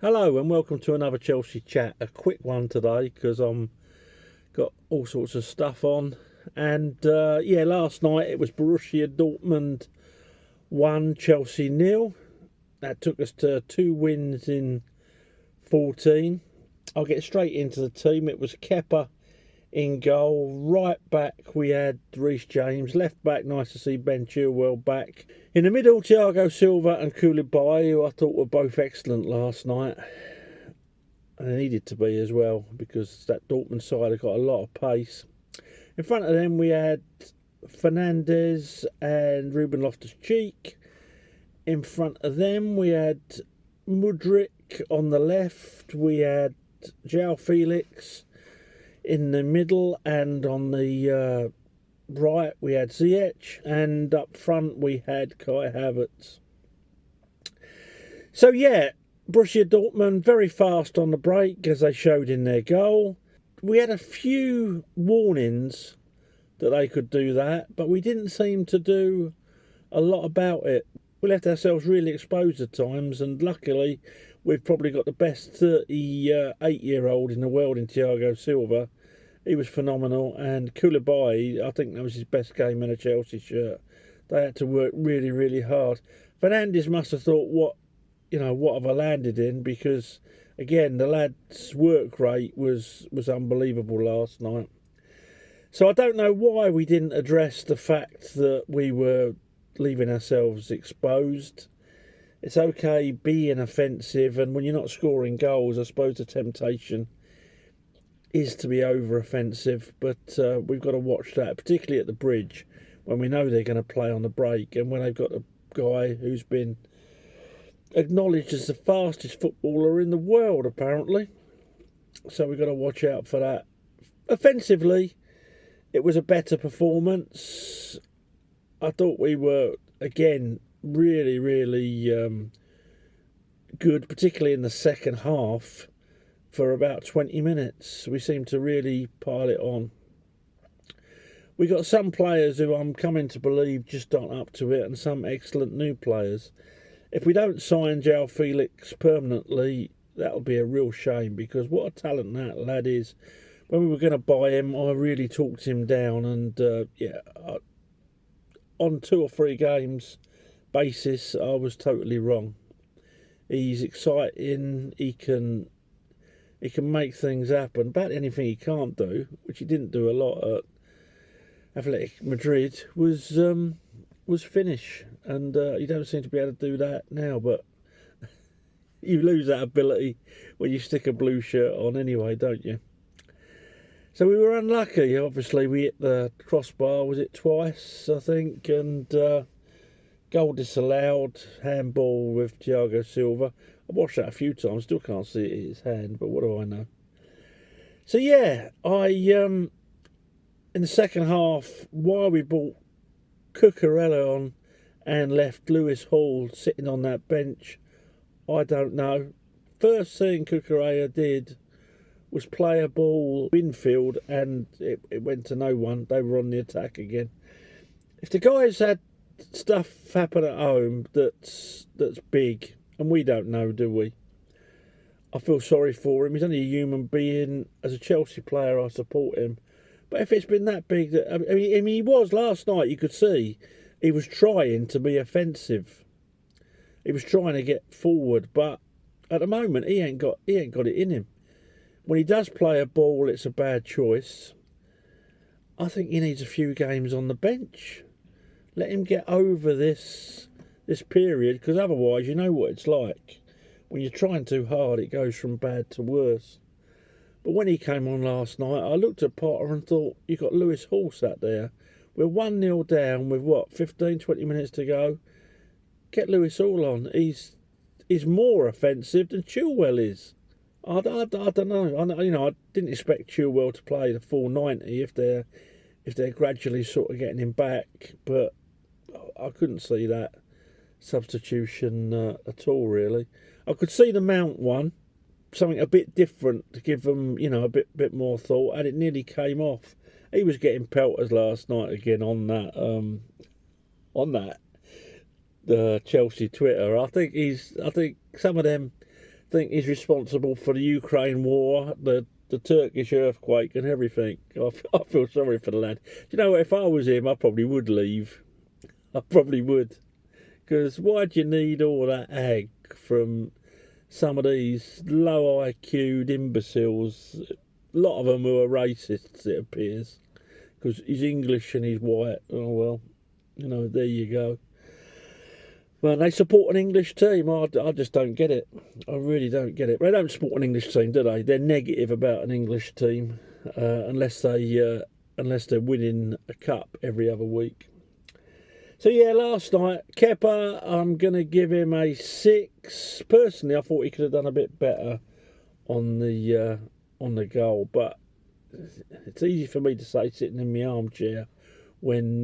Hello and welcome to another Chelsea chat. A quick one today because I'm got all sorts of stuff on. And last night it was Borussia Dortmund 1, Chelsea 0. That took us to 2 wins in 14. I'll get straight into the team. It was Kepa in goal. Right back we had Reece James. Left back, nice to see Ben Chilwell back. In the middle, Thiago Silva and Koulibaly, who I thought were both excellent last night. And they needed to be as well, because that Dortmund side have got a lot of pace. In front of them we had Fernandes and Ruben Loftus-Cheek. In front of them we had Mudryk on the left. We had João Felix in the middle, and on the right we had Ziyech, and up front we had Kai Havertz. So Borussia Dortmund very fast on the break, as they showed in their goal. We had a few warnings that they could do that, but we didn't seem to do a lot about it. We left ourselves really exposed at times, and luckily we've probably got the best 38-year-old in the world in Thiago Silva. He was phenomenal, and Koulibaly, I think that was his best game in a Chelsea shirt. They had to work really, really hard. Fernandes must have thought, what have I landed in? Because, again, the lad's work rate was unbelievable last night. So I don't know why we didn't address the fact that we were leaving ourselves exposed. It's okay being offensive, and when you're not scoring goals, I suppose the temptation is to be over-offensive, but we've got to watch that, particularly at the bridge, when we know they're going to play on the break, and when they've got a guy who's been acknowledged as the fastest footballer in the world, apparently. So we've got to watch out for that. Offensively, it was a better performance. I thought we were, again, really, really good, particularly in the second half. For about 20 minutes, we seemed to really pile it on. We got some players who I'm coming to believe just aren't up to it, and some excellent new players. If we don't sign João Felix permanently, that'll be a real shame, because what a talent that lad is. When we were going to buy him, I really talked him down, and on 2 or 3 games basis, I was totally wrong. He's exciting. He can make things happen. About anything he can't do, which he didn't do a lot at Athletic Madrid, was finish, and you don't seem to be able to do that now. But you lose that ability when you stick a blue shirt on anyway, don't you? So we were unlucky. Obviously, we hit the crossbar. Was it twice, I think? And goal disallowed. Handball with Thiago Silva. I watched that a few times. Still can't see it in his hand, but what do I know? So in the second half, while we brought Cucurella on and left Lewis Hall sitting on that bench, I don't know. First thing Cucurella did was play a ball infield, and it went to no one. They were on the attack again. If the guys had stuff happen at home that's big, and we don't know, do we? I feel sorry for him. He's only a human being. As a Chelsea player, I support him. But if it's been that big, I mean, he was last night. You could see he was trying to be offensive. He was trying to get forward, but at the moment he ain't got it in him. When he does play a ball, it's a bad choice. I think he needs a few games on the bench. Let him get over this period, because otherwise, you know what it's like. When you're trying too hard, it goes from bad to worse. But when he came on last night, I looked at Potter and thought, you've got Lewis Hall sat there. We're 1-0 down with, 15, 20 minutes to go. Get Lewis Hall on. He's more offensive than Chilwell is. I don't know. I didn't expect Chilwell to play the full 90 if they're gradually sort of getting him back. But I couldn't see that substitution at all, really. I could see the Mount one, something a bit different to give them, a bit more thought, and it nearly came off. He was getting pelters last night again on that the Chelsea Twitter. I think some of them think he's responsible for the Ukraine war, the Turkish earthquake and everything. I feel sorry for the lad. Do you know what? If I was him, I probably would leave. I probably would. Because why do you need all that ag from some of these low IQ'd imbeciles? A lot of them who are racists, it appears. Because he's English and he's white. Oh, well, there you go. Well, they support an English team. I just don't get it. I really don't get it. They don't support an English team, do they? They're negative about an English team, unless they're winning a cup every other week. So yeah, last night, Kepa, I'm going to give him a 6. Personally, I thought he could have done a bit better on the goal, but it's easy for me to say sitting in my armchair when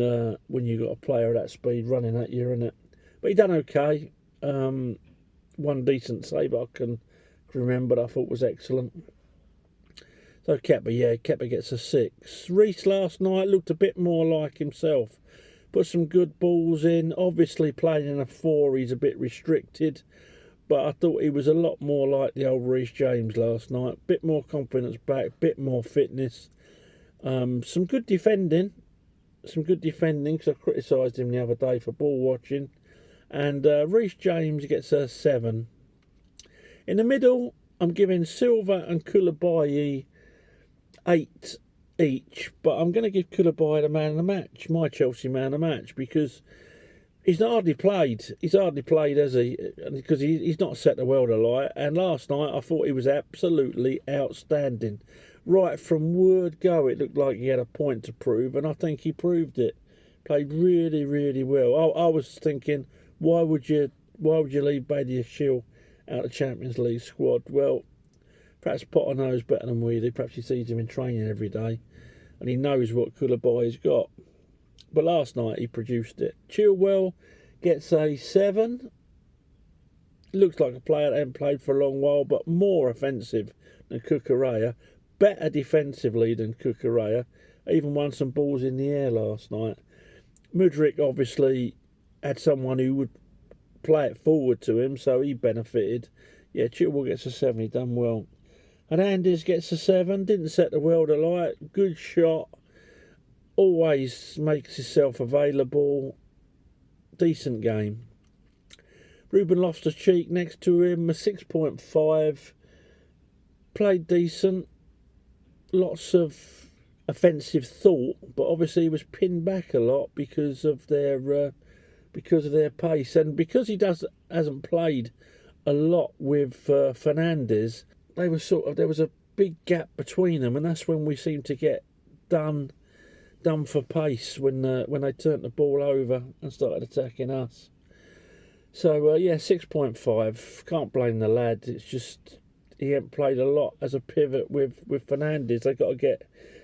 you got a player of that speed running at you, isn't it? But he done okay. One decent save I can remember that I thought was excellent. So Kepa gets a 6. Reece last night looked a bit more like himself. Put some good balls in. Obviously playing in a 4, he's a bit restricted. But I thought he was a lot more like the old Reece James last night. Bit more confidence back, bit more fitness. Some good defending. Because I criticised him the other day for ball watching. And Reece James gets a 7. In the middle, I'm giving Silva and Koulibaly 8 each, but I'm going to give Koulibaly the man of the match, my Chelsea man of the match, because he's hardly played. He's hardly played, has he? Because he's not set the world alight. And last night, I thought he was absolutely outstanding. Right from word go, it looked like he had a point to prove, and I think he proved it. Played really, really well. I was thinking, why would you leave Badiashile out of the Champions League squad? Well, perhaps Potter knows better than we do. Perhaps he sees him in training every day and he knows what Koulibaly's got. But last night he produced it. Chilwell gets a 7. Looks like a player that hasn't played for a long while, but more offensive than Cucurella. Better defensively than Cucurella. Even won some balls in the air last night. Mudryk obviously had someone who would play it forward to him, so he benefited. Yeah, Chilwell gets a 7. He done well. Hernandez gets a 7. Didn't set the world alight. Good shot. Always makes himself available. Decent game. Ruben Loftus-Cheek next to him, a 6.5. Played decent. Lots of offensive thought, but obviously he was pinned back a lot because of their pace, and because he hasn't played a lot with Fernandes. There was a big gap between them, and that's when we seem to get done for pace when they turned the ball over and started attacking us. So 6.5. Can't blame the lad. It's just he hasn't played a lot as a pivot with Fernandes. They've got to get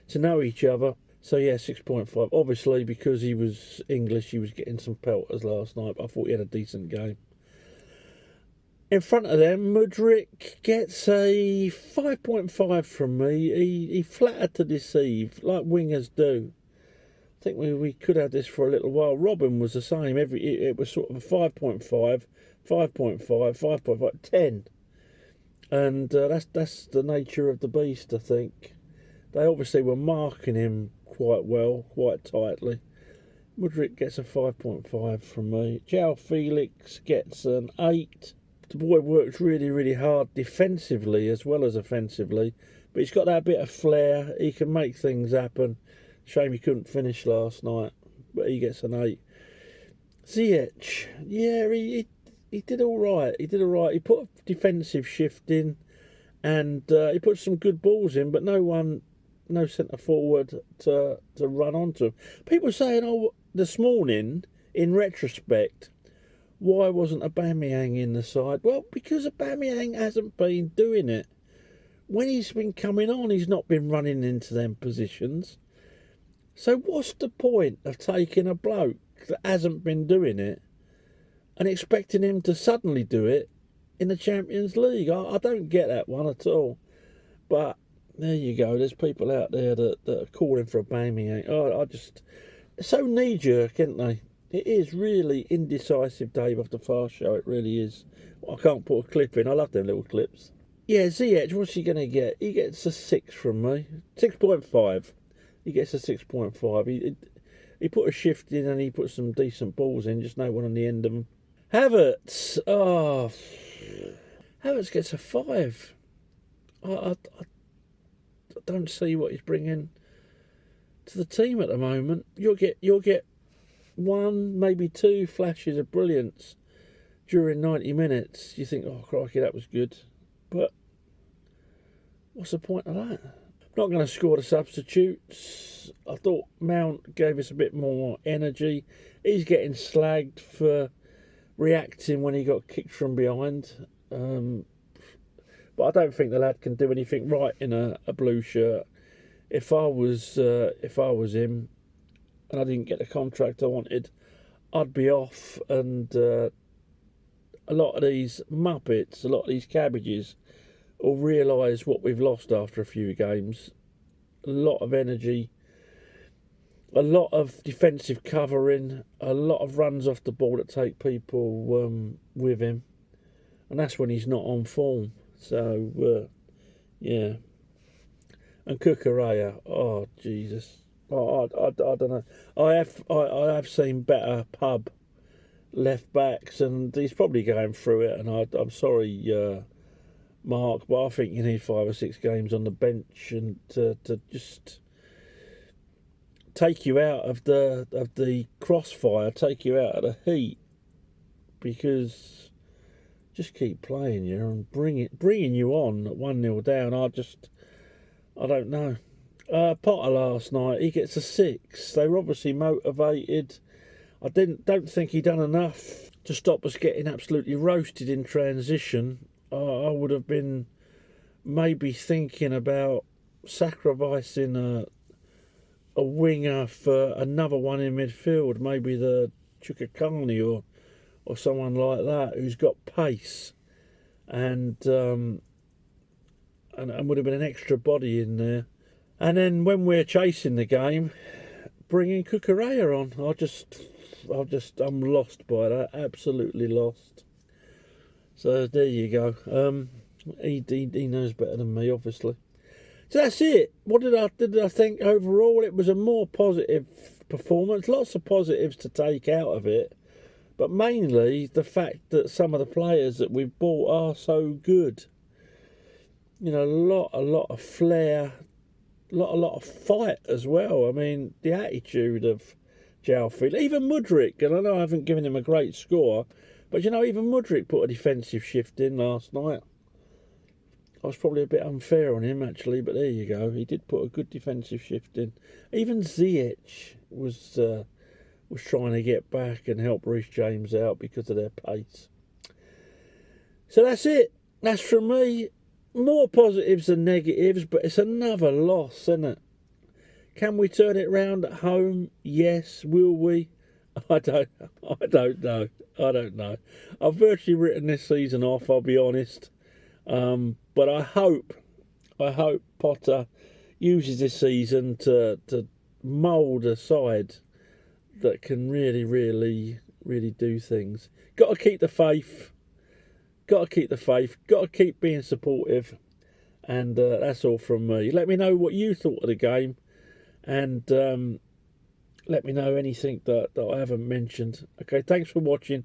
to know each other. So 6.5. Obviously, because he was English, he was getting some pelters last night, but I thought he had a decent game. In front of them, Mudryk gets a 5.5 from me. He flattered to deceive, like wingers do. I think we could have this for a little while. Robin was the same. It was sort of a 5.5, 5.5, 5.5, 10. And that's the nature of the beast, I think. They obviously were marking him quite well, quite tightly. Mudryk gets a 5.5 from me. João Felix gets an 8. The boy works really, really hard defensively as well as offensively. But he's got that bit of flair. He can make things happen. Shame he couldn't finish last night. But he gets an 8. Ziyech. Yeah, he did all right. He put a defensive shift in. And he put some good balls in. But no centre forward to run onto him. People saying, this morning, in retrospect, why wasn't Aubameyang in the side? Well, because Aubameyang hasn't been doing it. When he's been coming on, he's not been running into them positions. So what's the point of taking a bloke that hasn't been doing it and expecting him to suddenly do it in the Champions League? I don't get that one at all. But there you go. There's people out there that are calling for Aubameyang. It's so knee-jerk, isn't they? It is really indecisive, Dave, off the fast show. It really is. I can't put a clip in. I love them little clips. Yeah, Ziyech, what's he going to get? He gets a 6 from me. 6.5. He gets a 6.5. He put a shift in and he put some decent balls in. Just no one on the end of them. Havertz. Oh, Havertz gets a 5. I don't see what he's bringing to the team at the moment. You'll get 1, maybe 2 flashes of brilliance during 90 minutes. You think, oh crikey, that was good, but what's the point of that? Not going to score the substitutes. I thought Mount gave us a bit more energy. He's getting slagged for reacting when he got kicked from behind. But I don't think the lad can do anything right in a blue shirt. If I was him, and I didn't get the contract I wanted, I'd be off. And a lot of these muppets, a lot of these cabbages, will realise what we've lost after a few games. A lot of energy, a lot of defensive covering, a lot of runs off the ball that take people with him, and that's when he's not on form. So yeah. And Cucurella, oh Jesus, I don't know. I have seen better pub left backs, and he's probably going through it. And I'm sorry, Mark, but I think you need 5 or 6 games on the bench and to just take you out of the crossfire, take you out of the heat, because just keep playing you and bringing you on at 1-0 down. I don't know. Potter last night, he gets a 6. They were obviously motivated. I don't think he done enough to stop us getting absolutely roasted in transition. I would have been maybe thinking about sacrificing a winger for another one in midfield, maybe the Chukakani or someone like that who's got pace, and would have been an extra body in there. And then when we're chasing the game, bringing Cucurella on, I'm lost by that, absolutely lost. So there you go. He knows better than me, obviously. So that's it. What did I think overall? It was a more positive performance. Lots of positives to take out of it, but mainly the fact that some of the players that we've bought are so good. You know, a lot of flair, a lot of fight as well. I mean, the attitude of Jalfield, even Mudryk, and I know I haven't given him a great score, but you know, even Mudryk put a defensive shift in last night. I was probably a bit unfair on him, actually, but there you go. He did put a good defensive shift in. Even Ziyech was trying to get back and help Reece James out because of their pace. So that's it. That's from me. More positives than negatives, but it's another loss, isn't it? Can we turn it round at home? Yes. Will we? I don't know. I've virtually written this season off, I'll be honest. But I hope Potter uses this season to mould a side that can really do things. Got to keep the faith. Got to keep being supportive. And that's all from me. Let me know what you thought of the game. And let me know anything that I haven't mentioned. Okay, thanks for watching.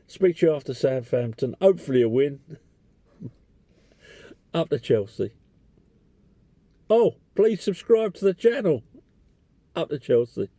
Speak to you after Southampton. Hopefully a win. Up to Chelsea. Oh, please subscribe to the channel. Up to Chelsea.